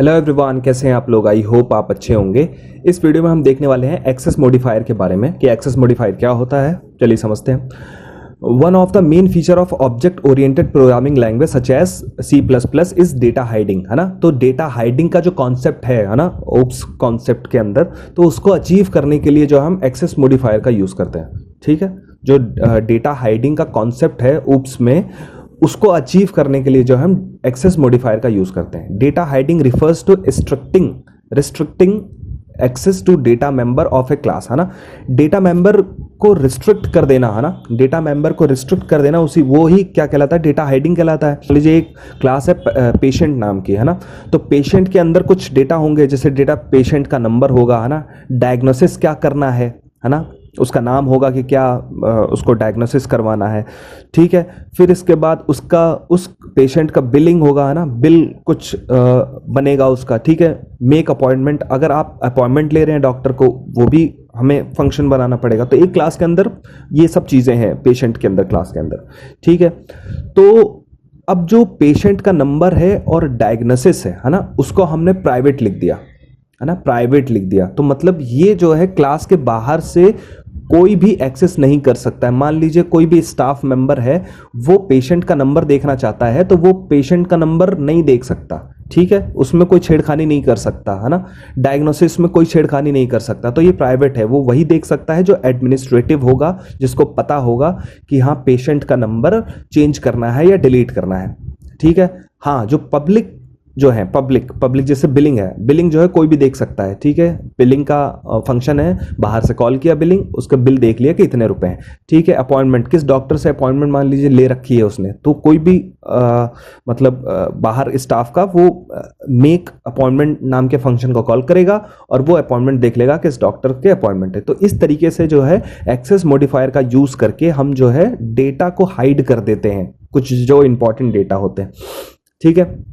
Hello everyone, कैसे हैं आप लोग। आई होप आप अच्छे होंगे। इस वीडियो में हम देखने वाले हैं एक्सेस मॉडिफायर के बारे में कि एक्सेस मॉडिफायर क्या होता है। चलिए समझते हैं। One of the main feature of object oriented programming language such as C++ is data hiding, है ना। तो डेटा हाइडिंग का जो कॉन्सेप्ट है ना, ओप्स कॉन्सेप्ट के अंदर, तो उसको अचीव करने के लिए जो हम एक्सेस मॉडिफायर का यूज करते हैं। ठीक है, जो डेटा हाइडिंग का कॉन्सेप्ट है ओप्स में, उसको अचीव करने के लिए जो हम एक्सेस मॉडिफायर का यूज करते हैं। Data hiding refers to restricting access to data member of a class, है ना। डेटा मेंबर को रिस्ट्रिक्ट कर देना, है ना। डेटा मेंबर को रिस्ट्रिक्ट कर देना, उसी वो ही क्या कहलाता है, डेटा हाइडिंग कहलाता है। मान लीजिए एक क्लास है पेशेंट नाम की, है ना। तो पेशेंट के अंदर कुछ डेटा होंगे, जैसे डेटा पेशेंट का नंबर होगा, है ना। डायग्नोसिस क्या करना है ना, उसका नाम होगा कि क्या उसको डायग्नोसिस करवाना है। ठीक है, फिर इसके बाद उसका उस पेशेंट का बिलिंग होगा, है ना। बिल कुछ बनेगा उसका। ठीक है, मेक अपॉइंटमेंट, अगर आप अपॉइंटमेंट ले रहे हैं डॉक्टर को, वो भी हमें फंक्शन बनाना पड़ेगा। तो एक क्लास के अंदर ये सब चीज़ें हैं, पेशेंट के अंदर, क्लास के अंदर। ठीक है, तो अब जो पेशेंट का नंबर है और डायग्नोसिस है ना, उसको हमने प्राइवेट लिख दिया, है ना। प्राइवेट लिख दिया तो मतलब ये जो है क्लास के बाहर से कोई भी एक्सेस नहीं कर सकता है। मान लीजिए कोई भी स्टाफ मेंबर है, वो पेशेंट का नंबर देखना चाहता है, तो वो पेशेंट का नंबर नहीं देख सकता। ठीक है, उसमें कोई छेड़खानी नहीं कर सकता, है ना। डायग्नोसिस में कोई छेड़खानी नहीं कर सकता। तो ये प्राइवेट है, वो वही देख सकता है जो एडमिनिस्ट्रेटिव होगा, जिसको पता होगा कि हाँ पेशेंट का नंबर चेंज करना है या डिलीट करना है। ठीक है, हाँ जो पब्लिक जो है, पब्लिक जैसे बिलिंग है, बिलिंग जो है कोई भी देख सकता है। ठीक है, बिलिंग का फंक्शन है, बाहर से कॉल किया बिलिंग, उसका बिल देख लिया कि इतने रुपए हैं। ठीक है, अपॉइंटमेंट, किस डॉक्टर से अपॉइंटमेंट मान लीजिए ले रखी है उसने, तो कोई भी बाहर स्टाफ का वो मेक अपॉइंटमेंट नाम के फंक्शन को कॉल करेगा और वो अपॉइंटमेंट देख लेगा कि इस डॉक्टर के अपॉइंटमेंट है। तो इस तरीके से जो है एक्सेस मॉडिफायर का यूज करके हम जो है डेटा को हाइड कर देते हैं, कुछ जो इंपॉर्टेंट डेटा होते हैं। ठीक है,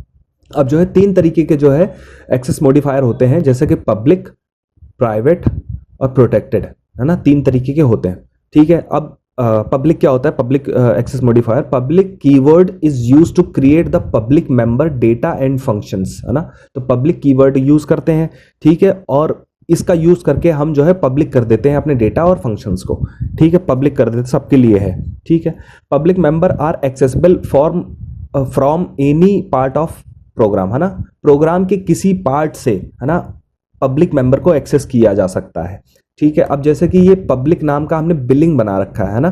अब जो है तीन तरीके के जो है एक्सेस मॉडिफायर होते हैं, जैसे कि पब्लिक, प्राइवेट और प्रोटेक्टेड, है ना। तीन तरीके के होते हैं। ठीक है, अब पब्लिक क्या होता है, public access modifier, public keyword is used to create the public member data and functions, है ना। तो पब्लिक कीवर्ड यूज करते हैं। ठीक है, और इसका यूज करके हम जो है पब्लिक कर देते हैं अपने डेटा और फंक्शंस को। ठीक है, पब्लिक कर देते हैं, सबके लिए है। ठीक है, public member are accessible from any part of program, है ना। प्रोग्राम के किसी पार्ट से, है ना, पब्लिक मेंबर को एक्सेस किया जा सकता है। ठीक है, अब जैसे कि ये पब्लिक नाम का हमने बिलिंग बना रखा है ना,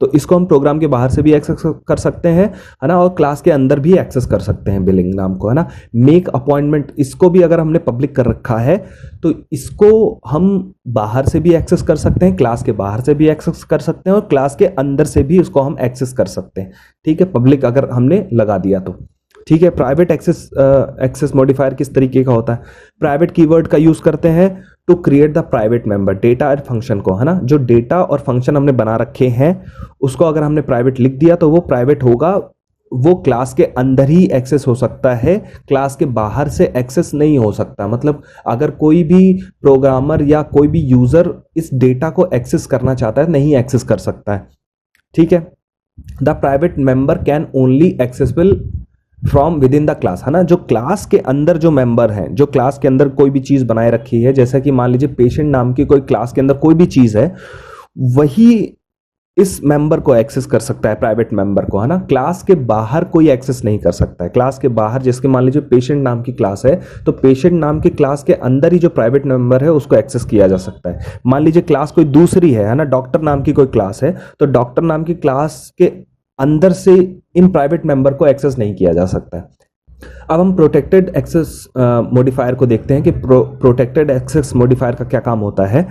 तो इसको हम प्रोग्राम के बाहर से भी एक्सेस कर सकते हैं, है ना, और क्लास के अंदर भी एक्सेस कर सकते हैं बिलिंग नाम को, है ना। मेक अपॉइंटमेंट, इसको भी अगर हमने पब्लिक कर रखा है तो इसको हम बाहर से भी एक्सेस कर सकते हैं, क्लास के बाहर से भी एक्सेस कर सकते हैं और क्लास के अंदर से भी उसको हम एक्सेस कर सकते हैं। ठीक है, पब्लिक अगर हमने लगा दिया तो। ठीक है, प्राइवेट एक्सेस मॉडिफायर किस तरीके का होता है, प्राइवेट कीवर्ड का यूज करते हैं to create the private member data और फंक्शन को, है ना। जो डेटा और फंक्शन हमने बना रखे हैं उसको अगर हमने प्राइवेट लिख दिया तो वो प्राइवेट होगा, वो क्लास के अंदर ही एक्सेस हो सकता है, क्लास के बाहर से एक्सेस नहीं हो सकता। मतलब अगर कोई भी प्रोग्रामर या कोई भी यूजर इस डेटा को एक्सेस करना चाहता है, नहीं एक्सेस कर सकता है। ठीक है, the private member can only accessible from with in the class, है ना। जो क्लास के अंदर जो मेंबर हैं, जो क्लास के अंदर कोई भी चीज बनाए रखी है, जैसा कि मान लीजिए पेशेंट नाम की कोई क्लास के अंदर कोई भी चीज है, वही इस मेंबर को एक्सेस कर सकता है, प्राइवेट मेंबर को, है ना। क्लास के बाहर कोई एक्सेस नहीं कर सकता है। क्लास के बाहर, जैसे मान लीजिए पेशेंट नाम की क्लास है, तो पेशेंट नाम की क्लास के अंदर ही जो प्राइवेट मेंबर है उसको एक्सेस किया जा सकता है। मान लीजिए क्लास कोई दूसरी है ना, डॉक्टर नाम की कोई क्लास है, तो डॉक्टर नाम की क्लास के अंदर से इन प्राइवेट मेंबर को एक्सेस नहीं किया जा सकता है। अब हम प्रोटेक्टेड एक्सेस मॉडिफायर को देखते हैं कि प्रोटेक्टेड एक्सेस मॉडिफायर का क्या काम होता है।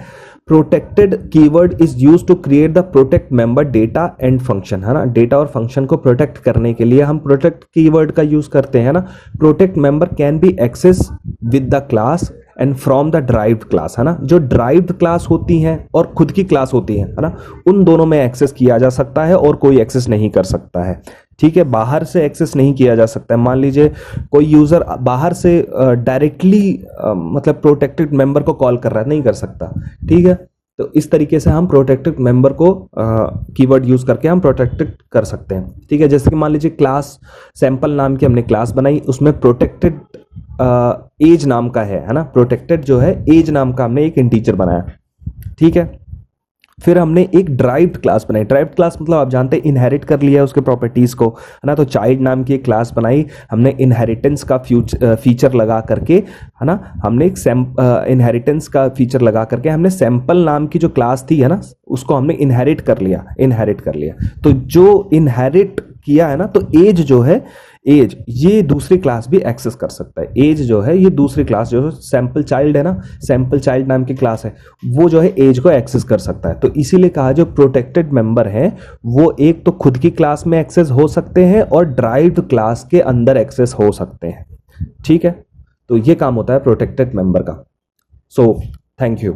Protected keyword is used to create the protect member data and function, है ना। डेटा और फंक्शन को प्रोटेक्ट करने के लिए हम प्रोटेक्ट कीवर्ड का यूज करते हैं ना। Protect member can be access with the class and from the derived class, है ना। जो ड्राइव्ड क्लास होती हैं और खुद की क्लास होती है ना, उन दोनों में एक्सेस किया जा सकता है और कोई एक्सेस नहीं कर सकता है। ठीक है, बाहर से एक्सेस नहीं किया जा सकता है। मान लीजिए कोई यूजर बाहर से डायरेक्टली मतलब प्रोटेक्टेड मेंबर को कॉल कर रहा है, नहीं कर सकता। ठीक है, तो इस तरीके से हम प्रोटेक्टेड मेंबर को कीवर्ड यूज करके हम प्रोटेक्टेड कर सकते हैं। ठीक है, जैसे कि मान लीजिए क्लास सैंपल नाम की हमने क्लास बनाई, उसमें प्रोटेक्टेड एज नाम का है ना, प्रोटेक्टेड जो है एज नाम का हमने एक इंटीजर बनाया, ठीक है। फिर हमने एक ड्राइव्ड क्लास बनाई। ड्राइव्ड क्लास मतलब आप जानते हैं इनहेरिट कर लिया उसके प्रॉपर्टीज को, है ना। तो चाइल्ड नाम की एक क्लास बनाई हमने, इनहेरिटेंस का फीचर लगा करके, है ना। हमने एक इनहेरिटेंस का फीचर लगा करके हमने सैंपल नाम की जो क्लास थी, है ना, उसको हमने इनहेरिट कर लिया। तो जो इनहेरिट किया है ना, तो एज जो है, एज ये दूसरी क्लास भी एक्सेस कर सकता है। एज जो है ये दूसरी क्लास जो है सैंपल चाइल्ड है ना, सैंपल चाइल्ड नाम की क्लास है, वो जो है एज को एक्सेस कर सकता है। तो इसीलिए कहा जो प्रोटेक्टेड मेंबर है वो एक तो खुद की क्लास में एक्सेस हो सकते हैं और ड्राइव्ड क्लास के अंदर एक्सेस हो सकते हैं, ठीक है। तो ये काम होता है प्रोटेक्टेड मेंबर का। So thank you.